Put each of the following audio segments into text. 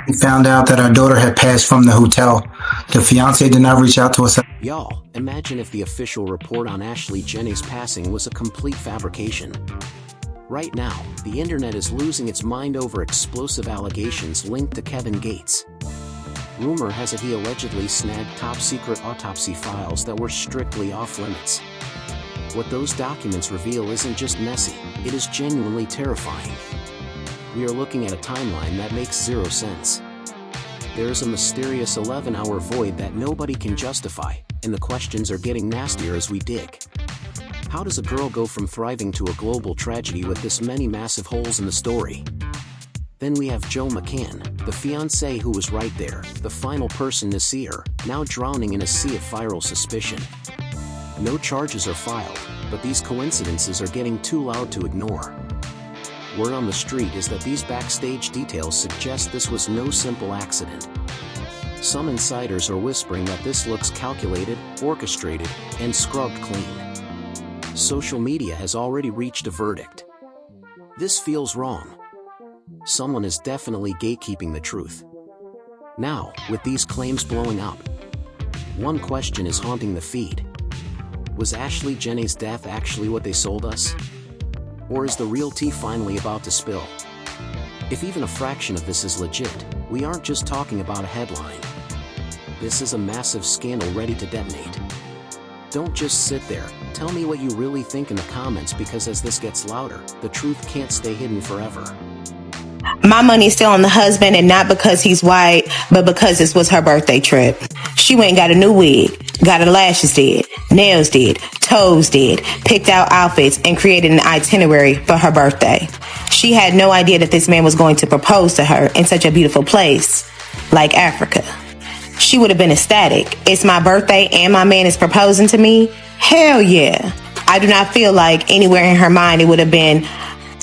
We found out that our daughter had passed from the hotel. The fiance did not reach out to us. Y'all, imagine if the official report on Ashlee Jenae's passing was a complete fabrication. Right now, the internet is losing its mind over explosive allegations linked to Kevin Gates. Rumor has it he allegedly snagged top-secret autopsy files that were strictly off-limits. What those documents reveal isn't just messy, it is genuinely terrifying. We are looking at a timeline that makes zero sense. There is a mysterious 11-hour void that nobody can justify, and the questions are getting nastier as we dig. How does a girl go from thriving to a global tragedy with this many massive holes in the story? Then we have Joe McCann, the fiancé who was right there, the final person to see her, now drowning in a sea of viral suspicion. No charges are filed, but these coincidences are getting too loud to ignore. Word on the street is that these backstage details suggest this was no simple accident. Some insiders are whispering that this looks calculated, orchestrated, and scrubbed clean. Social media has already reached a verdict. This feels wrong. Someone is definitely gatekeeping the truth. Now, with these claims blowing up, one question is haunting the feed. Was Ashlee Jenae's death actually what they sold us? Or is the real tea finally about to spill? If even a fraction of this is legit, we aren't just talking about a headline. This is a massive scandal ready to detonate. Don't just sit there, tell me what you really think in the comments, because as this gets louder, the truth can't stay hidden forever. My money is still on the husband, and not because he's white, but because this was her birthday trip. She went and got a new wig, got her lashes did, nails did, toes did, picked out outfits, and created an itinerary for her birthday. She had no idea that this man was going to propose to her in such a beautiful place like Africa. She would have been ecstatic. It's my birthday and my man is proposing to me? Hell yeah. I do not feel like anywhere in her mind it would have been,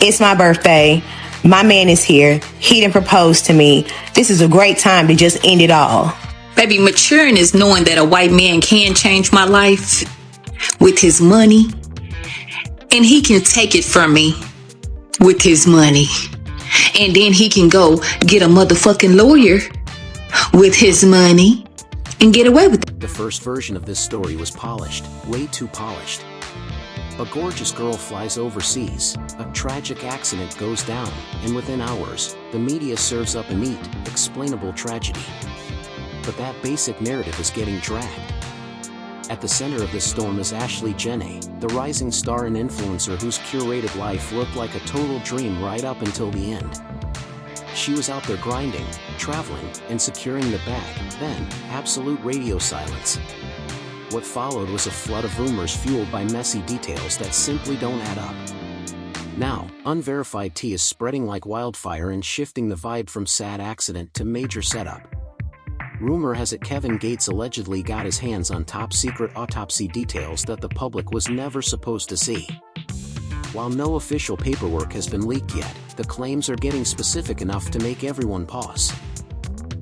it's my birthday, my man is here, he didn't propose to me, this is a great time to just end it all. Baby, maturing is knowing that a white man can change my life with his money, and he can take it from me with his money, and then he can go get a motherfucking lawyer with his money and get away with it. The first version of this story was polished, way too polished. A gorgeous girl flies overseas, a tragic accident goes down, and within hours, the media serves up a neat, explainable tragedy. But that basic narrative is getting dragged. At the center of this storm is Ashlee Jenae, the rising star and influencer whose curated life looked like a total dream right up until the end. She was out there grinding, traveling, and securing the bag, then, absolute radio silence. What followed was a flood of rumors fueled by messy details that simply don't add up. Now, unverified tea is spreading like wildfire and shifting the vibe from sad accident to major setup. Rumor has it Kevin Gates allegedly got his hands on top-secret autopsy details that the public was never supposed to see. While no official paperwork has been leaked yet, the claims are getting specific enough to make everyone pause.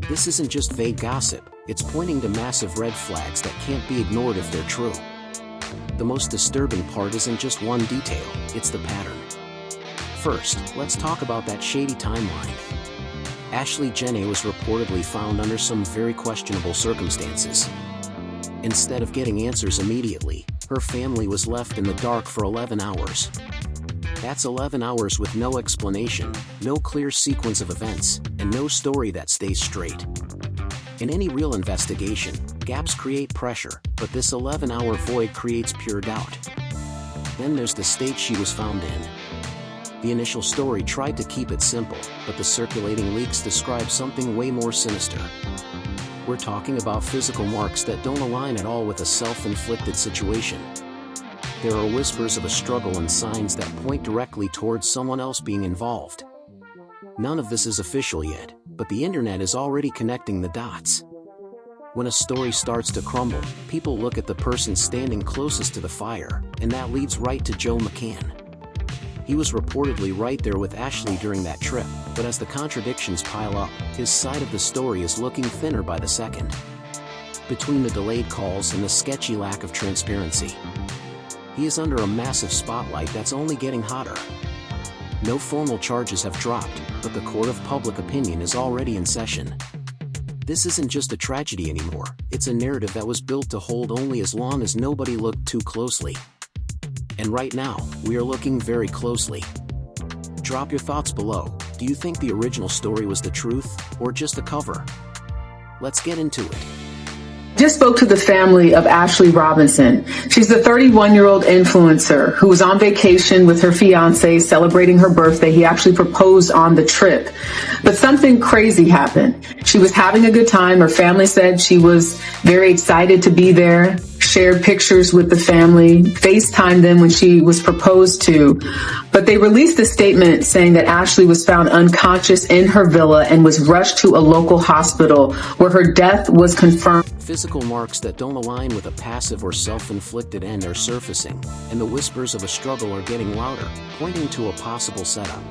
This isn't just vague gossip, it's pointing to massive red flags that can't be ignored if they're true. The most disturbing part isn't just one detail, it's the pattern. First, let's talk about that shady timeline. Ashlee Jenae was reportedly found under some very questionable circumstances. Instead of getting answers immediately, her family was left in the dark for 11 hours. That's 11 hours with no explanation, no clear sequence of events, and no story that stays straight. In any real investigation, gaps create pressure, but this 11-hour void creates pure doubt. Then there's the state she was found in. The initial story tried to keep it simple, but the circulating leaks describe something way more sinister. We're talking about physical marks that don't align at all with a self-inflicted situation. There are whispers of a struggle and signs that point directly towards someone else being involved. None of this is official yet, but the internet is already connecting the dots. When a story starts to crumble, people look at the person standing closest to the fire, and that leads right to Joe McCann. He was reportedly right there with Ashlee during that trip, but as the contradictions pile up, his side of the story is looking thinner by the second. Between the delayed calls and the sketchy lack of transparency, he is under a massive spotlight that's only getting hotter. No formal charges have dropped, but the court of public opinion is already in session. This isn't just a tragedy anymore, it's a narrative that was built to hold only as long as nobody looked too closely. And right now, we are looking very closely. Drop your thoughts below. Do you think the original story was the truth, or just a cover? Let's get into it. Just spoke to the family of Ashlee Robinson. She's the 31-year-old influencer who was on vacation with her fiance celebrating her birthday. He actually proposed on the trip. But something crazy happened. She was having a good time. Her family said she was very excited to be there, shared pictures with the family, FaceTimed them when she was proposed to. But they released a statement saying that Ashlee was found unconscious in her villa and was rushed to a local hospital where her death was confirmed. Physical marks that don't align with a passive or self-inflicted end are surfacing, and the whispers of a struggle are getting louder, pointing to a possible setup.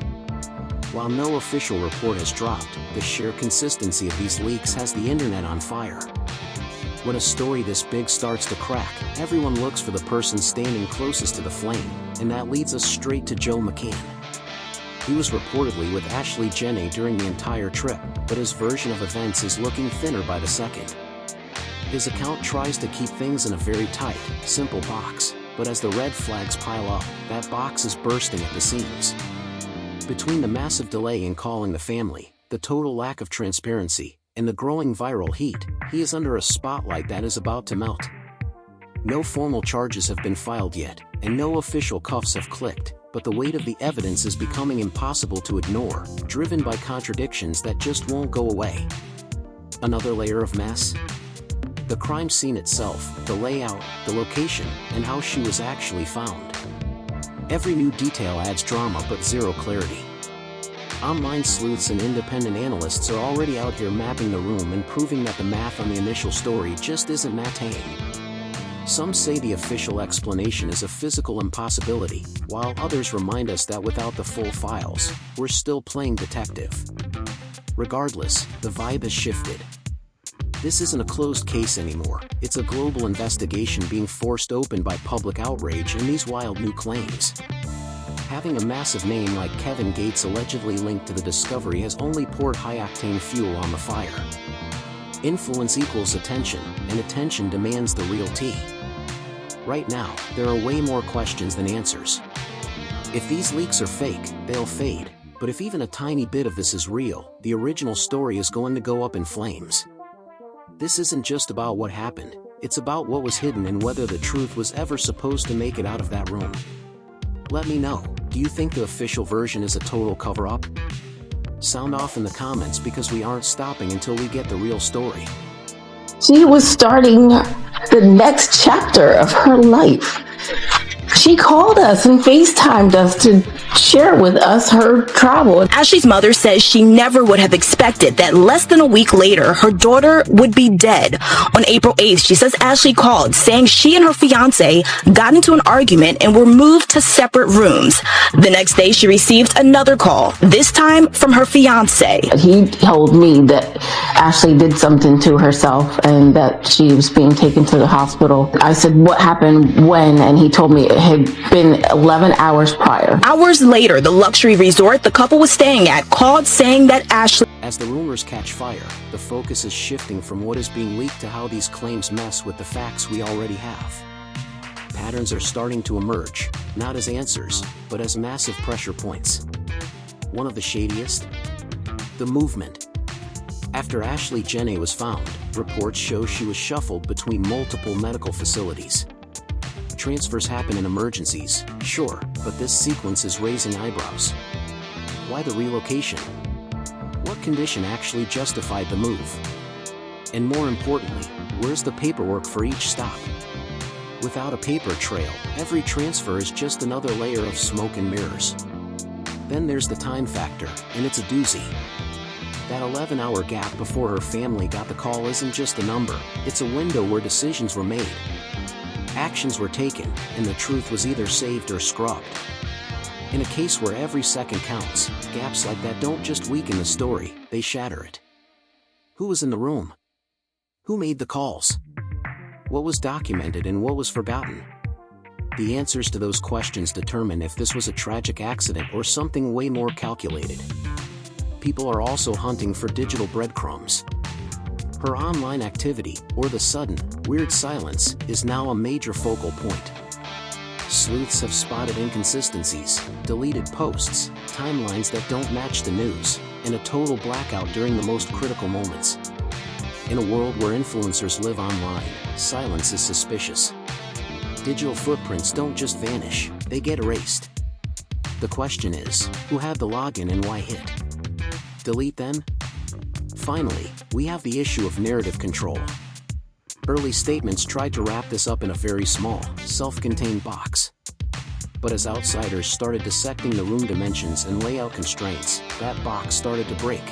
While no official report has dropped, the sheer consistency of these leaks has the internet on fire. When a story this big starts to crack, everyone looks for the person standing closest to the flame, and that leads us straight to Joe McCann. He was reportedly with Ashlee Jenae during the entire trip, but his version of events is looking thinner by the second. His account tries to keep things in a very tight, simple box, but as the red flags pile up, that box is bursting at the seams. Between the massive delay in calling the family, the total lack of transparency, and the growing viral heat, he is under a spotlight that is about to melt. No formal charges have been filed yet, and no official cuffs have clicked, but the weight of the evidence is becoming impossible to ignore, driven by contradictions that just won't go away. Another layer of mess? The crime scene itself, the layout, the location, and how she was actually found. Every new detail adds drama but zero clarity. Online sleuths and independent analysts are already out here mapping the room and proving that the math on the initial story just isn't mathing. Some say the official explanation is a physical impossibility, while others remind us that without the full files, we're still playing detective. Regardless, the vibe has shifted. This isn't a closed case anymore, it's a global investigation being forced open by public outrage and these wild new claims. Having a massive name like Kevin Gates allegedly linked to the discovery has only poured high-octane fuel on the fire. Influence equals attention, and attention demands the real tea. Right now, there are way more questions than answers. If these leaks are fake, they'll fade, but if even a tiny bit of this is real, the original story is going to go up in flames. This isn't just about what happened, it's about what was hidden and whether the truth was ever supposed to make it out of that room. Let me know, do you think the official version is a total cover-up? Sound off in the comments because we aren't stopping until we get the real story. She was starting the next chapter of her life. She called us and FaceTimed us to share with us her travel. Ashlee's mother says she never would have expected that less than a week later, her daughter would be dead. On April 8th, she says Ashlee called saying she and her fiance got into an argument and were moved to separate rooms. The next day, she received another call, this time from her fiance. He told me that Ashlee did something to herself and that she was being taken to the hospital. I said, what happened when? And he told me it had been 11 hours prior. Hours later, the luxury resort the couple was staying at called saying that Ashlee... As the rumors catch fire, the focus is shifting from what is being leaked to how these claims mess with the facts we already have. Patterns are starting to emerge, not as answers, but as massive pressure points. One of the shadiest? The movement. After Ashlee Jenae was found, reports show she was shuffled between multiple medical facilities. Transfers happen in emergencies, sure, but this sequence is raising eyebrows. Why the relocation? What condition actually justified the move? And more importantly, where's the paperwork for each stop? Without a paper trail, every transfer is just another layer of smoke and mirrors. Then there's the time factor, and it's a doozy. That 11-hour gap before her family got the call isn't just a number, it's a window where decisions were made. Actions were taken, and the truth was either saved or scrubbed. In a case where every second counts, gaps like that don't just weaken the story, they shatter it. Who was in the room? Who made the calls? What was documented and what was forgotten? The answers to those questions determine if this was a tragic accident or something way more calculated. People are also hunting for digital breadcrumbs. Her online activity, or the sudden, weird silence, is now a major focal point. Sleuths have spotted inconsistencies, deleted posts, timelines that don't match the news, and a total blackout during the most critical moments. In a world where influencers live online, silence is suspicious. Digital footprints don't just vanish, they get erased. The question is, who had the login and why hit? Delete then? Finally, we have the issue of narrative control. Early statements tried to wrap this up in a very small, self-contained box. But as outsiders started dissecting the room dimensions and layout constraints, that box started to break.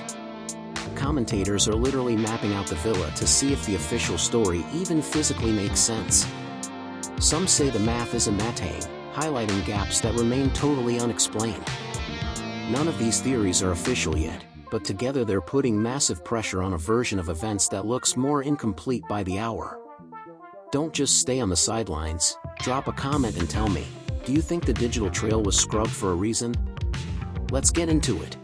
Commentators are literally mapping out the villa to see if the official story even physically makes sense. Some say the math isn't mathing, highlighting gaps that remain totally unexplained. None of these theories are official yet, but together they're putting massive pressure on a version of events that looks more incomplete by the hour. Don't just stay on the sidelines, drop a comment and tell me, do you think the digital trail was scrubbed for a reason? Let's get into it.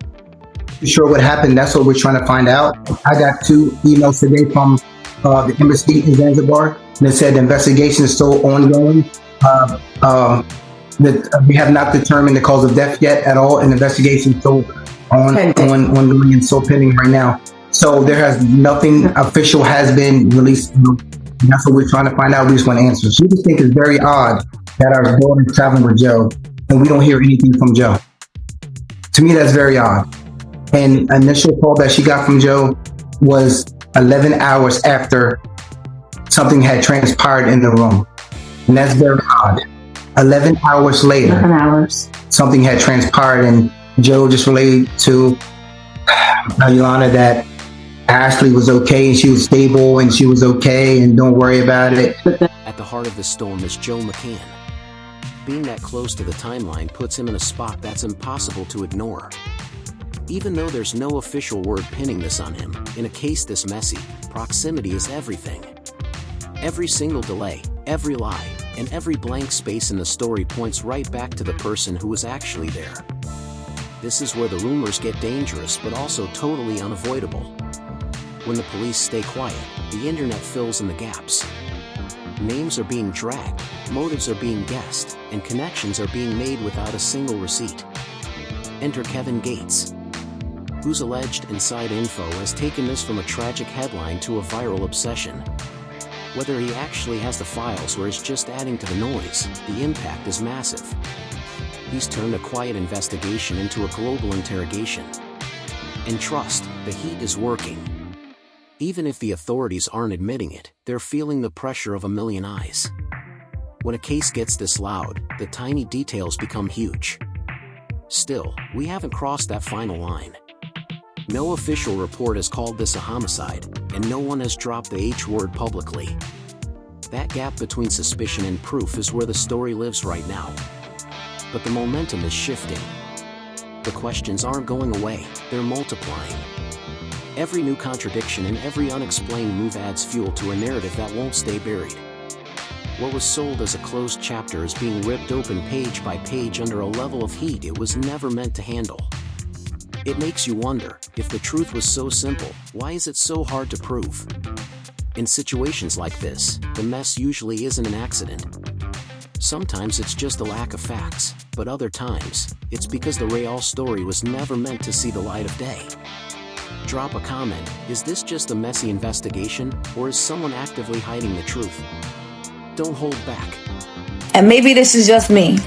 Sure what happened, that's what we're trying to find out. I got 2 emails today from the embassy in Zanzibar, and it said the investigation is still ongoing. That we have not determined the cause of death yet at all, and the investigation is still ongoing and still pending right now. So there has nothing official has been released. And that's what we're trying to find out. We just want answers. We just think it's very odd that our daughter is traveling with Joe, and we don't hear anything from Joe. To me, that's very odd. And initial call that she got from Joe was 11 hours after something had transpired in the room. And that's very odd. 11 hours later, 11 hours. Something had transpired, and Joe just relayed to Yolanda that Ashlee was okay and she was stable and she was okay and don't worry about it. At the heart of the storm is Joe McCann. Being that close to the timeline puts him in a spot that's impossible to ignore. Even though there's no official word pinning this on him, in a case this messy, proximity is everything. Every single delay, every lie, and every blank space in the story points right back to the person who was actually there. This is where the rumors get dangerous but also totally unavoidable. When the police stay quiet, the internet fills in the gaps. Names are being dragged, motives are being guessed, and connections are being made without a single receipt. Enter Kevin Gates, whose alleged inside info has taken this from a tragic headline to a viral obsession. Whether he actually has the files or is just adding to the noise, the impact is massive. He's turned a quiet investigation into a global interrogation. And trust, the heat is working. Even if the authorities aren't admitting it, they're feeling the pressure of a million eyes. When a case gets this loud, the tiny details become huge. Still, we haven't crossed that final line. No official report has called this a homicide, and no one has dropped the H word publicly. That gap between suspicion and proof is where the story lives right now. But the momentum is shifting. The questions aren't going away, they're multiplying. Every new contradiction and every unexplained move adds fuel to a narrative that won't stay buried. What was sold as a closed chapter is being ripped open page by page under a level of heat it was never meant to handle. It makes you wonder, if the truth was so simple, why is it so hard to prove? In situations like this, the mess usually isn't an accident. Sometimes it's just a lack of facts, but other times, it's because the real story was never meant to see the light of day. Drop a comment, is this just a messy investigation, or is someone actively hiding the truth? Don't hold back. And maybe this is just me,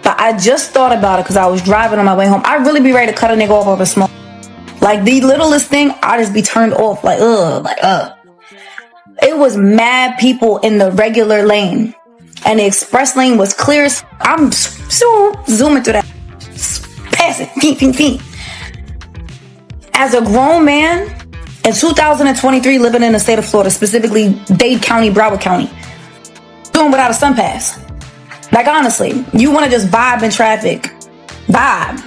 but I just thought about it because I was driving on my way home. I'd really be ready to cut a nigga off over smoke. Like the littlest thing, I'd just be turned off, like, It was mad people in the regular lane, and the express lane was clear as I'm zooming through that. Pass it, feet. As a grown man, in 2023, living in the state of Florida, specifically Dade County, Broward County, doing without a sun pass. Like, honestly, you want to just vibe in traffic. Vibe.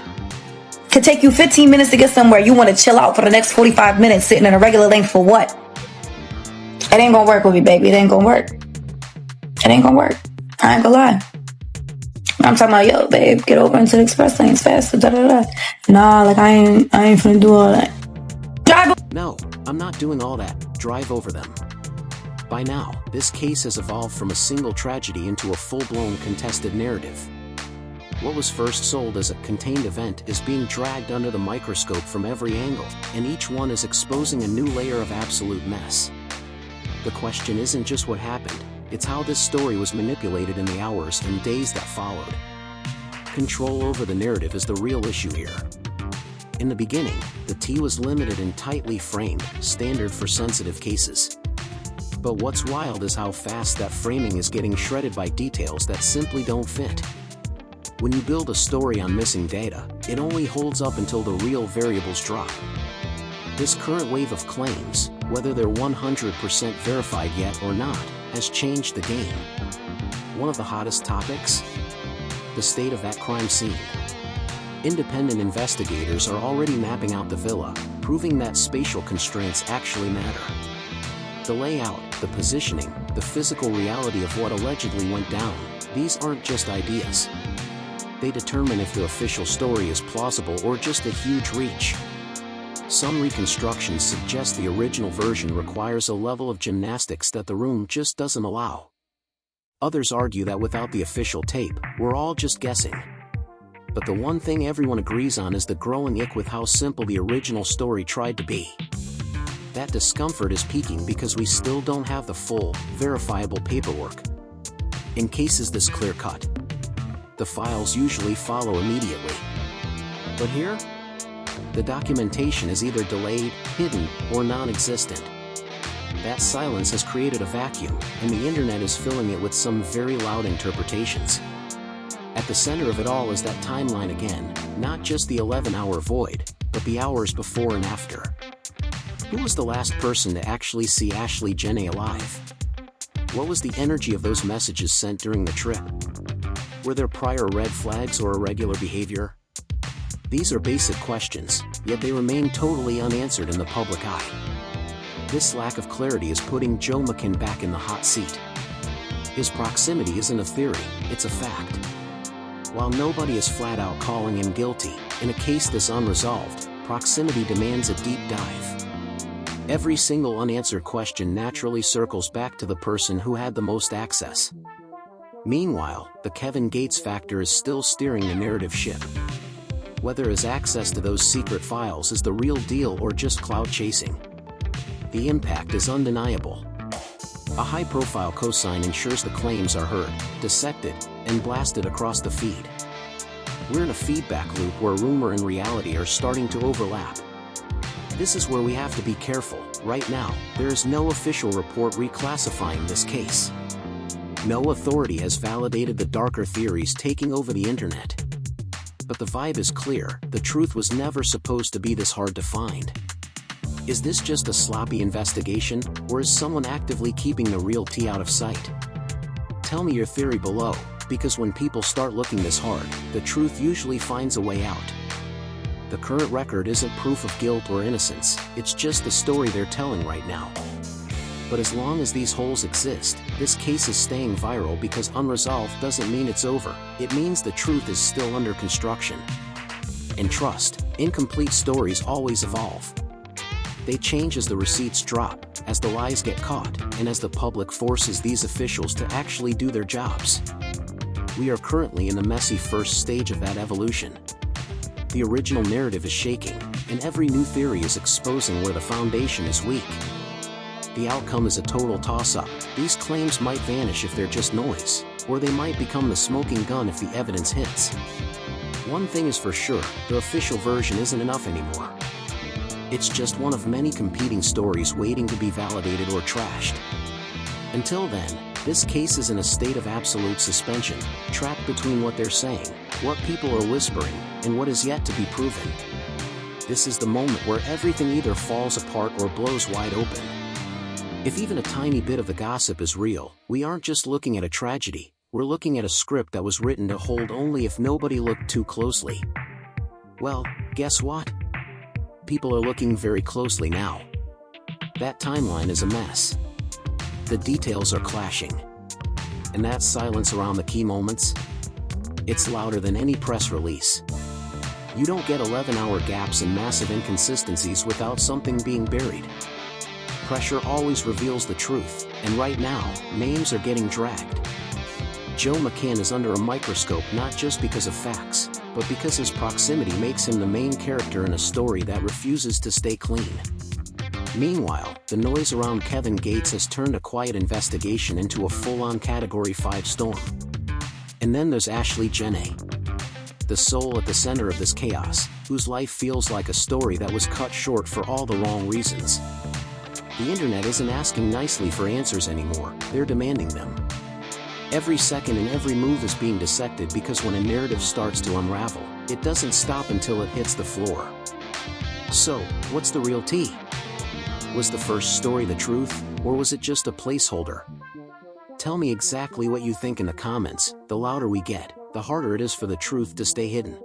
Could take you 15 minutes to get somewhere. You want to chill out for the next 45 minutes sitting in a regular lane for what? It ain't gonna work with me, baby. It ain't gonna work. It ain't gonna work. I ain't gonna lie. I'm talking about, yo, babe, get over into the express lanes faster, da-da-da. Nah, like, I ain't finna do all that. Drive. No, I'm not doing all that. Drive over them. By now, this case has evolved from a single tragedy into a full-blown contested narrative. What was first sold as a contained event is being dragged under the microscope from every angle, and each one is exposing a new layer of absolute mess. The question isn't just what happened, it's how this story was manipulated in the hours and days that followed. Control over the narrative is the real issue here. In the beginning, the tea was limited and tightly framed, standard for sensitive cases. But what's wild is how fast that framing is getting shredded by details that simply don't fit. When you build a story on missing data, it only holds up until the real variables drop. This current wave of claims, whether they're 100% verified yet or not, has changed the game. One of the hottest topics? The state of that crime scene. Independent investigators are already mapping out the villa, proving that spatial constraints actually matter. The layout, the positioning, the physical reality of what allegedly went down, these aren't just ideas. They determine if the official story is plausible or just a huge reach. Some reconstructions suggest the original version requires a level of gymnastics that the room just doesn't allow. Others argue that without the official tape, we're all just guessing. But the one thing everyone agrees on is the growing ick with how simple the original story tried to be. That discomfort is peaking because we still don't have the full, verifiable paperwork. In cases this clear-cut, the files usually follow immediately. But here, the documentation is either delayed, hidden, or non-existent. That silence has created a vacuum, and the internet is filling it with some very loud interpretations. At the center of it all is that timeline again, not just the 11-hour void, but the hours before and after. Who was the last person to actually see Ashlee Jenae alive? What was the energy of those messages sent during the trip? Were there prior red flags or irregular behavior? These are basic questions, yet they remain totally unanswered in the public eye. This lack of clarity is putting Joe McKinn back in the hot seat. His proximity isn't a theory, it's a fact. While nobody is flat out calling him guilty, in a case this unresolved, proximity demands a deep dive. Every single unanswered question naturally circles back to the person who had the most access. Meanwhile, the Kevin Gates factor is still steering the narrative ship. Whether his access to those secret files is the real deal or just clout chasing. The impact is undeniable. A high-profile cosign ensures the claims are heard, dissected, and blasted across the feed. We're in a feedback loop where rumor and reality are starting to overlap. This is where we have to be careful. Right now, there is no official report reclassifying this case. No authority has validated the darker theories taking over the internet. But the vibe is clear, the truth was never supposed to be this hard to find. Is this just a sloppy investigation, or is someone actively keeping the real tea out of sight? Tell me your theory below, because when people start looking this hard, the truth usually finds a way out. The current record isn't proof of guilt or innocence, it's just the story they're telling right now. But as long as these holes exist, this case is staying viral because unresolved doesn't mean it's over, it means the truth is still under construction. And trust, incomplete stories always evolve. They change as the receipts drop, as the lies get caught, and as the public forces these officials to actually do their jobs. We are currently in the messy first stage of that evolution. The original narrative is shaking, and every new theory is exposing where the foundation is weak. The outcome is a total toss-up. These claims might vanish if they're just noise, or they might become the smoking gun if the evidence hits. One thing is for sure, the official version isn't enough anymore. It's just one of many competing stories waiting to be validated or trashed. Until then, this case is in a state of absolute suspension, trapped between what they're saying, what people are whispering, and what is yet to be proven. This is the moment where everything either falls apart or blows wide open. If even a tiny bit of the gossip is real, we aren't just looking at a tragedy, we're looking at a script that was written to hold only if nobody looked too closely. Well, guess what? People are looking very closely now. That timeline is a mess. The details are clashing. And that silence around the key moments? It's louder than any press release. You don't get 11-hour gaps and massive inconsistencies without something being buried. Pressure always reveals the truth, and right now, names are getting dragged. Joe McCann is under a microscope not just because of facts, but because his proximity makes him the main character in a story that refuses to stay clean. Meanwhile, the noise around Kevin Gates has turned a quiet investigation into a full-on Category 5 storm. And then there's Ashlee Jenae, the soul at the center of this chaos, whose life feels like a story that was cut short for all the wrong reasons. The internet isn't asking nicely for answers anymore, they're demanding them. Every second and every move is being dissected because when a narrative starts to unravel, it doesn't stop until it hits the floor. So, what's the real tea? Was the first story the truth, or was it just a placeholder? Tell me exactly what you think in the comments. The louder we get, the harder it is for the truth to stay hidden.